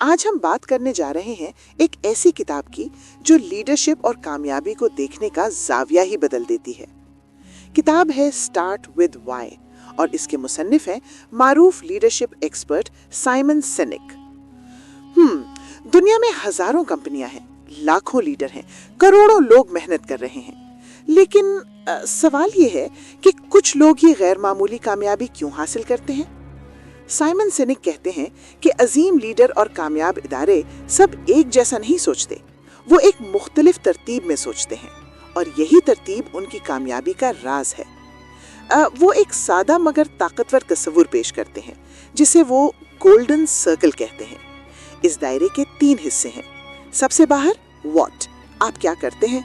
आज हम बात करने जा रहे हैं एक ऐसी किताब की जो लीडरशिप और कामयाबी को देखने का जाविया ही बदल देती है। किताब है स्टार्ट विद वाई और इसके मुसन्निफ हैं मारूफ लीडरशिप एक्सपर्ट साइमन सिनेक। दुनिया में हजारों कंपनियां हैं, लाखों लीडर हैं, करोड़ों लोग मेहनत कर रहे हैं, लेकिन सवाल ये है कि कुछ लोग ये गैर मामूली कामयाबी क्यों हासिल करते हैं। साइमन सिनेक कहते हैं कि अजीम लीडर और कामयाब इदारे सब एक जैसा नहीं सोचते, वो एक मुख्तलिफ तरतीब में सोचते हैं और यही तरतीब उनकी कामयाबी का राज है। वो एक सादा मगर ताकतवर तस्वुर पेश करते हैं जिसे वो गोल्डन सर्कल कहते हैं। इस दायरे के 3 हिस्से हैं। सबसे बाहर व्हाट, आप क्या करते हैं,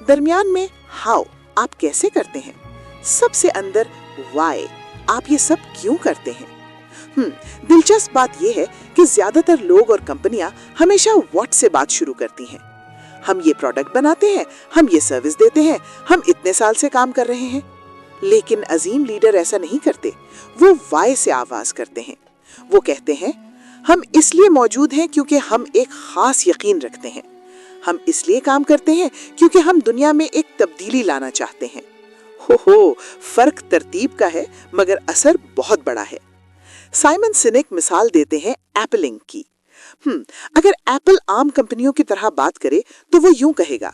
दरमियान में हाउ, आप कैसे करते हैं, सबसे अंदर व्हाई, आप ये सब क्यों करते हैं। दिलचस्प बात यह है कि ज्यादातर लोग और कंपनियां हमेशा व्हाट से बात शुरू करती हैं। हम ये प्रोडक्ट बनाते हैं, हम ये सर्विस देते हैं, हम इतने साल से काम कर रहे हैं। लेकिन अजीम लीडर ऐसा नहीं करते, वो वाई से आवाज करते हैं। वो कहते हैं हम इसलिए मौजूद हैं क्योंकि हम एक खास यकीन रखते हैं, हम इसलिए काम करते हैं क्योंकि हम दुनिया में एक तब्दीली लाना चाहते हैं। हो फर्क तरतीब का है मगर असर बहुत बड़ा है। साइमन सिनेक मिसाल देते हैं एप्पल इंक की। अगर एप्पल आम कंपनियों की तरह बात करे तो वो यूं कहेगा,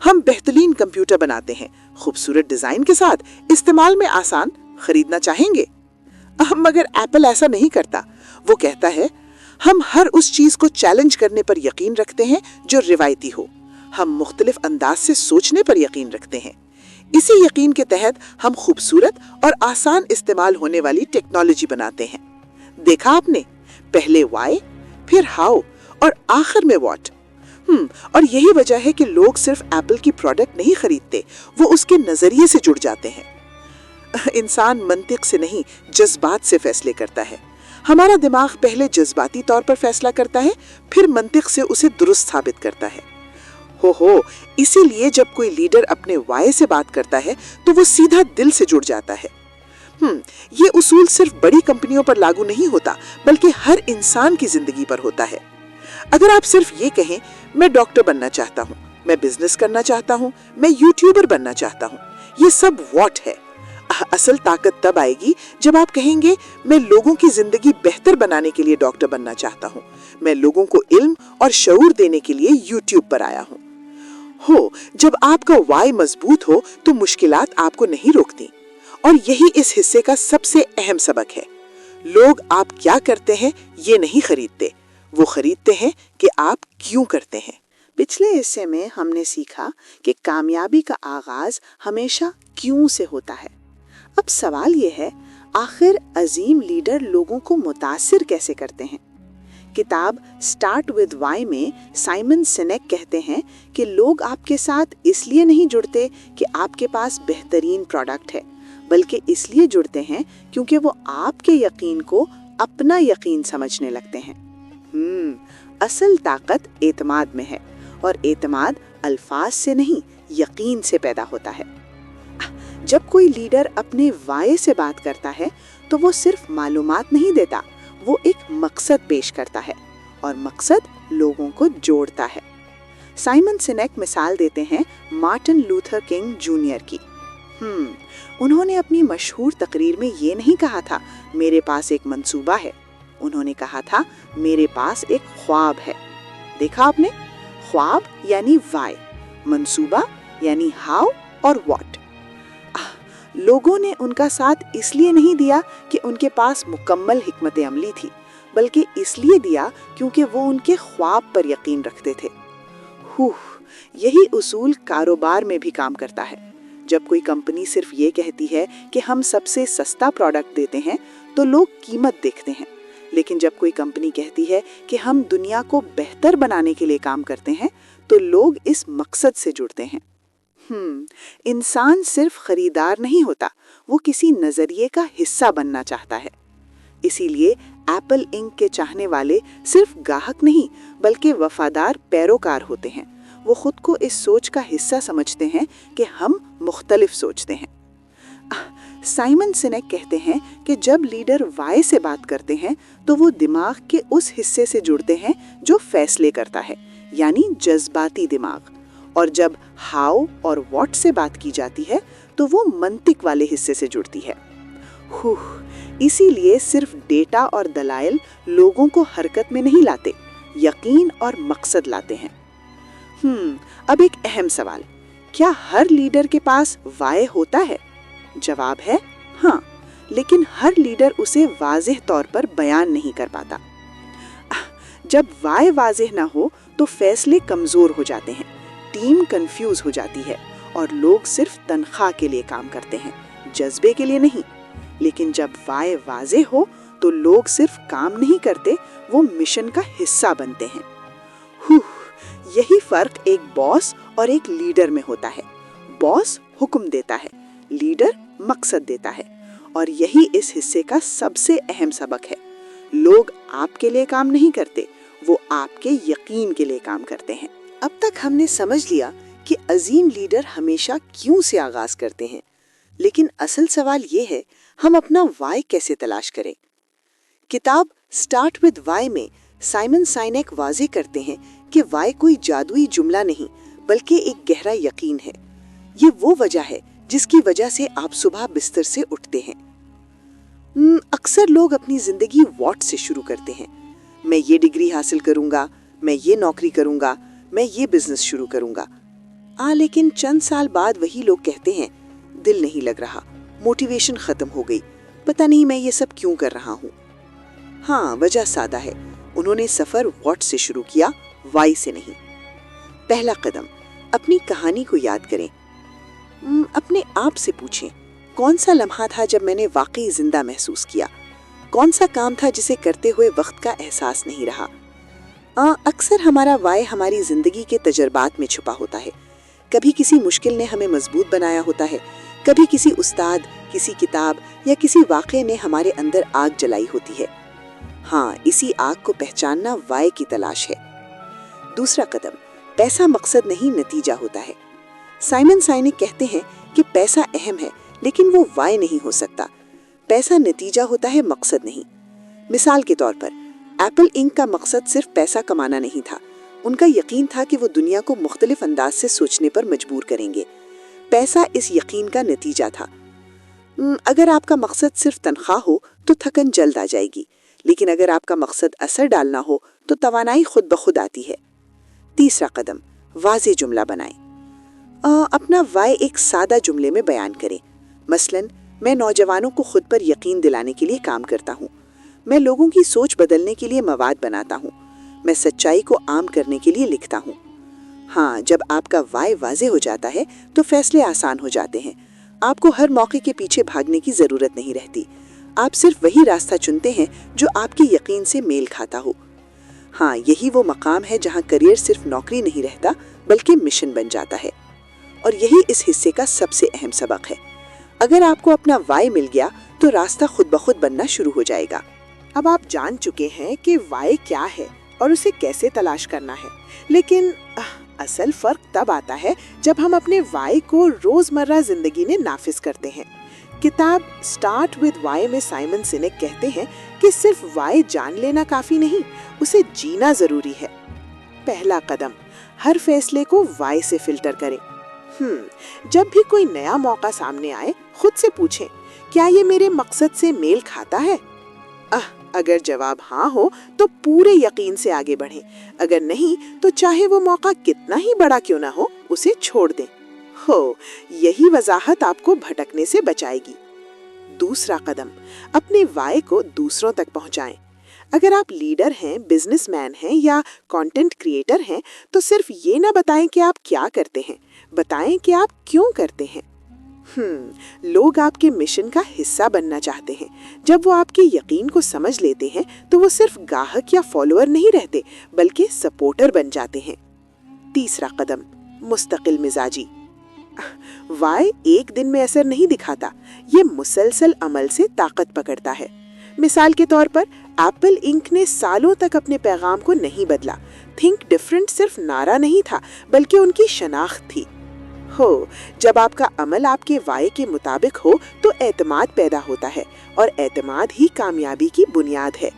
हम बेहतरीन कंप्यूटर बनाते हैं, खूबसूरत डिजाइन के साथ, इस्तेमाल में आसान, खरीदना चाहेंगे। मगर एप्पल ऐसा नहीं करता। वो कहता है हम हर उस चीज को चैलेंज करने पर यकीन रखते हैं जो रिवायती हो, हम मुख्तलिफ अंदाज से सोचने पर यकीन रखते हैं। इसी यकीन के तहत हम खूबसूरत और आसान इस्तेमाल होने वाली टेक्नोलॉजी बनाते हैं। देखा आपने, पहले वाई, फिर हाउ और आखिर में व्हाट। और यही वजह है कि लोग सिर्फ एप्पल की प्रोडक्ट नहीं खरीदते, वो उसके नजरिए से जुड़ जाते हैं। इंसान मंतिक से नहीं, जज्बात से फैसले करता है। हमारा दिमाग पहले जज्बाती तौर पर फैसला करता है, फिर मंतिक से उसे दुरुस्त साबित करता है। इसीलिए जब कोई लीडर अपने वाई से बात करता है तो वो सीधा दिल से जुड़ जाता है। ये उसूल सिर्फ बड़ी कंपनियों पर लागू नहीं होता, बल्कि हर इंसान की जिंदगी पर होता है। अगर आप सिर्फ ये कहें मैं डॉक्टर बनना चाहता हूँ, मैं बिजनेस करना चाहता हूँ, मैं यूट्यूबर बनना चाहता हूँ, ये सब व्हाट है। असल ताकत तब आएगी जब आप कहेंगे मैं लोगों की जिंदगी बेहतर बनाने के लिए डॉक्टर बनना चाहता हूँ, मैं लोगों को इल्म और शऊर देने के लिए यूट्यूब पर आया हूँ। जब आपका वाई मजबूत हो तो मुश्किलात आपको नहीं रोकती। और यही इस हिस्से का सबसे अहम सबक है। लोग आप क्या करते हैं ये नहीं खरीदते, वो खरीदते हैं कि आप क्यों करते हैं। पिछले हिस्से में हमने सीखा कि कामयाबी का आगाज हमेशा क्यों से होता है। अब सवाल ये है, आखिर अजीम लीडर लोगों को मुतासिर कैसे करते हैं। किताब स्टार्ट विद वाई में साइमन सिनेक कहते हैं कि लोग आपके साथ इसलिए नहीं जुड़ते कि आपके पास बेहतरीन प्रोडक्ट है, बल्कि इसलिए जुड़ते हैं क्योंकि वो आपके यकीन को अपना यकीन समझने लगते हैं। असल ताकत एतमाद में है और एतमाद अल्फाज से नहीं, यकीन से पैदा होता है। जब कोई लीडर अपने वाई से बात करता है तो वो सिर्फ मालूमात नहीं देता, वो एक मकसद पेश करता है और मकसद लोगों को जोड़ता है। साइमन सिनेक मिसाल देते हैं मार्टिन लूथर किंग जूनियर की। उन्होंने अपनी मशहूर तकरीर में ये नहीं कहा था मेरे पास एक मंसूबा है, उन्होंने कहा था मेरे पास एक ख्वाब है। देखा आपने, ख्वाब यानी वाई, मंसूबा यानी हाउ और व्हाट। लोगों ने उनका साथ इसलिए नहीं दिया कि उनके पास मुकम्मल हिकमत अमली थी, बल्कि इसलिए दिया क्योंकि वो उनके ख्वाब पर यकीन रखते थे। यही उसूल कारोबार में भी काम करता है। जब कोई कंपनी सिर्फ ये कहती है कि हम सबसे सस्ता प्रोडक्ट देते हैं तो लोग कीमत देखते हैं, लेकिन जब कोई कंपनी कहती है कि हम दुनिया को बेहतर बनाने के लिए काम करते हैं तो लोग इस मकसद से जुड़ते हैं। इंसान सिर्फ खरीदार नहीं होता, वो किसी नजरिए का हिस्सा बनना चाहता है। इसीलिए एप्पल इंक के चाहने वाले सिर्फ ग्राहक नहीं बल्कि वफादार पैरोकार होते हैं। वो खुद को इस सोच का हिस्सा समझते हैं कि हम मुख्तलिफ सोचते हैं। साइमन सिनेक कहते हैं कि जब लीडर वाई से बात करते हैं तो वो दिमाग के उस हिस्से से जुड़ते हैं जो फैसले करता है, यानी जज्बाती दिमाग, और जब हाउ और व्हाट से बात की जाती है तो वो मंतिक वाले हिस्से से जुड़ती है। इसीलिए सिर्फ डेटा और दलाइल लोगों को हरकत में नहीं लाते, यकीन और मकसद लाते हैं। अब एक अहम सवाल, क्या हर लीडर के पास वाई होता है? जवाब है हाँ, लेकिन हर लीडर उसे वाज़ेह तौर पर बयान नहीं कर पाता। जब वाई वाज़ेह ना हो तो फैसले कमजोर हो जाते हैं, टीम कंफ्यूज हो जाती है और लोग सिर्फ तनख्वाह के लिए काम करते हैं, जज्बे के लिए नहीं। लेकिन जब वाई वाज़ेह हो तो लोग सिर्फ काम नहीं करते, वो मिशन का हिस्सा बनते हैं। यही फर्क एक बॉस और एक लीडर में होता है। बॉस हुक्म देता है, लीडर मकसद देता है, और यही इस हिस्से का सबसे अहम सबक है। लोग आपके लिए काम नहीं करते, वो आपके यकीन के लिए काम करते हैं। अब तक हमने समझ लिया कि अजीम लीडर हमेशा क्यों से आगाज करते हैं, लेकिन असल सवाल ये है, हम अपना वाई कैसे तलाश करें? किताब स्टार्ट विद वाई में साइमन साइनेक वाज़ेह करते हैं कि वाई कोई जादुई जुमला नहीं, बल्कि एक गहरा यकीन है। ये वो वजह है जिसकी वजह से आप सुबह बिस्तर से उठते हैं। अक्सर लोग अपनी जिंदगी व्हाट से शुरू करते हैं। मैं ये डिग्री हासिल करूंगा, मैं ये नौकरी करूंगा, मैं ये बिजनेस शुरू करूंगा। लेकिन चंद साल बाद वही लोग कहते हैं, दिल नहीं लग रहा, मोटिवेशन खत्म हो गई, पता नहीं मैं ये सब क्यों कर रहा हूँ। हाँ, वजह सादा है, उन्होंने सफर व्हाट से शुरू किया, वाई से नहीं। पहला कदम, अपनी कहानी को याद करें। अपने आप से पूछें, कौन सा लम्हा था जब मैंने वाकई जिंदा महसूस किया? कौन सा काम था जिसे करते हुए वक्त का एहसास नहीं रहा? अक्सर हमारा वाई हमारी जिंदगी के तजर्बात में छुपा होता है। कभी किसी मुश्किल ने हमें मजबूत बनाया होता है, कभी किसी उस्ताद, किसी किताब या किसी वाक़े ने हमारे अंदर आग जलाई होती है। हाँ, इसी आग को पहचानना वाई की तलाश है। दूसरा कदम, पैसा मकसद नहीं, नतीजा होता है। साइमन साइनेक कहते हैं कि पैसा अहम है, लेकिन वो वाई नहीं हो सकता। पैसा नतीजा होता है, मकसद नहीं। मिसाल के तौर पर, एप्पल इंक का मकसद सिर्फ पैसा कमाना नहीं था। उनका यकीन था कि वो दुनिया को मुख्तलिफ अंदाज से सोचने पर मजबूर करेंगे। पैसा इस यकीन का नतीजा था। अगर आपका मकसद सिर्फ तनख्वाह हो तो थकन जल्द आ जाएगी, लेकिन अगर आपका मकसद असर डालना हो तो तवानाई खुद ब खुद आती है। तीसरा कदम, वाज़ेह जुमला बनाएं। अपना वाई एक सादा जुमले में बयान करें। मसलन, मैं नौजवानों को खुद पर यकीन दिलाने के लिए काम करता हूँ, मैं लोगों की सोच बदलने के लिए मवाद बनाता हूँ, मैं सच्चाई को आम करने के लिए लिखता हूँ। हाँ, जब आपका वाई वाज़ेह हो जाता है तो फैसले आसान हो जाते हैं। आपको हर मौके के पीछे भागने की ज़रूरत नहीं रहती। आप सिर्फ वही रास्ता चुनते हैं जो आपके यकीन से मेल खाता हो। हाँ, यही वो मकाम है जहाँ करियर सिर्फ नौकरी नहीं रहता, बल्कि मिशन बन जाता है। और यही इस हिस्से का सबसे अहम सबक है। अगर आपको अपना वाई मिल गया तो रास्ता खुद ब खुद बनना शुरू हो जाएगा। अब आप जान चुके हैं कि वाई क्या है और उसे कैसे तलाश करना है, लेकिन असल फर्क तब आता है जब हम अपने वाई को रोजमर्रा जिंदगी में नाफिज करते हैं। किताब स्टार्ट विद वाई में साइमन सिनेक कहते हैं कि सिर्फ वाई जान लेना काफी नहीं, उसे जीना जरूरी है। पहला कदम, हर फैसले को वाई से फिल्टर करें। जब भी कोई नया मौका सामने आए, खुद से पूछें, क्या ये मेरे मकसद से मेल खाता है? अगर जवाब हाँ हो तो पूरे यकीन से आगे बढ़ें। अगर नहीं तो चाहे वो मौका कितना ही बड़ा क्यों ना हो, उसे छोड़ दें। यही वजाहत आपको भटकने से बचाएगी। दूसरा कदम, अपने वाई को दूसरों तक पहुंचाएं। अगर आप लीडर हैं, बिजनेसमैन हैं या कंटेंट क्रिएटर हैं, तो सिर्फ ये ना बताएं कि आप क्या करते हैं, बताएं कि आप क्यों करते हैं। लोग आपके मिशन का हिस्सा बनना चाहते हैं। जब वो आपके यकीन को समझ लेते हैं तो वो सिर्फ गाहक या फॉलोअर नहीं रहते, बल्कि सपोर्टर बन जाते हैं। तीसरा कदम, मुस्तकिल मिजाजी। वाई एक दिन में असर नहीं दिखाता, ये मुसलसल अमल से ताकत पकड़ता है। मिसाल के तौर पर, एप्पल इंक ने सालों तक अपने पैगाम को नहीं बदला। थिंक डिफरेंट सिर्फ नारा नहीं था, बल्कि उनकी शनाख्त थी। हो, जब आपका अमल आपके वाये के मुताबिक हो तो एतमाद पैदा होता है और एतमाद ही कामयाबी की बुनियाद है।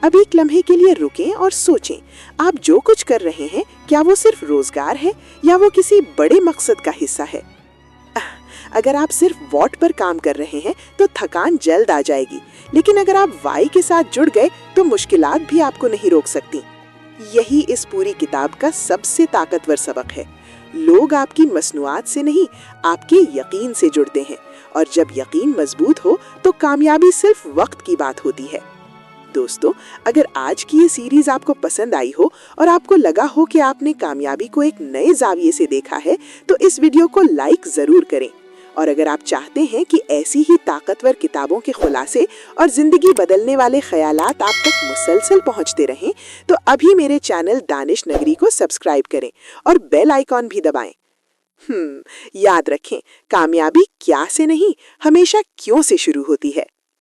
अब एक लम्हे के लिए रुकें और सोचें, आप जो कुछ कर रहे हैं क्या वो सिर्फ रोजगार है या वो किसी बड़े मकसद का हिस्सा है? अगर आप सिर्फ वॉट पर काम कर रहे हैं तो थकान जल्द आ जाएगी, लेकिन अगर आप वाई के साथ जुड़ गए तो मुश्किलात भी आपको नहीं रोक सकती। यही इस पूरी किताब का सबसे ताकतवर सबक है। लोग आपकी मसनूआत से नहीं, आपके यकीन से जुड़ते हैं, और जब यकीन मजबूत हो तो कामयाबी सिर्फ वक्त की बात होती है। दोस्तों, अगर आज की ये सीरीज आपको पसंद आई हो और आपको लगा हो कि आपने कामयाबी को एक नए जाविये से देखा है, तो इस वीडियो को लाइक जरूर करें। और अगर आप चाहते हैं कि ऐसी ही ताकतवर किताबों के खुलासे और जिंदगी बदलने वाले ख्यालात आप तक मुसलसल पहुंचते रहें, तो अभी मेरे चैनल दानिश नगरी को सब्सक्राइब करें और बेल आइकॉन भी दबाएं। याद रखें, कामयाबी क्या से नहीं, हमेशा क्यों से शुरू होती है।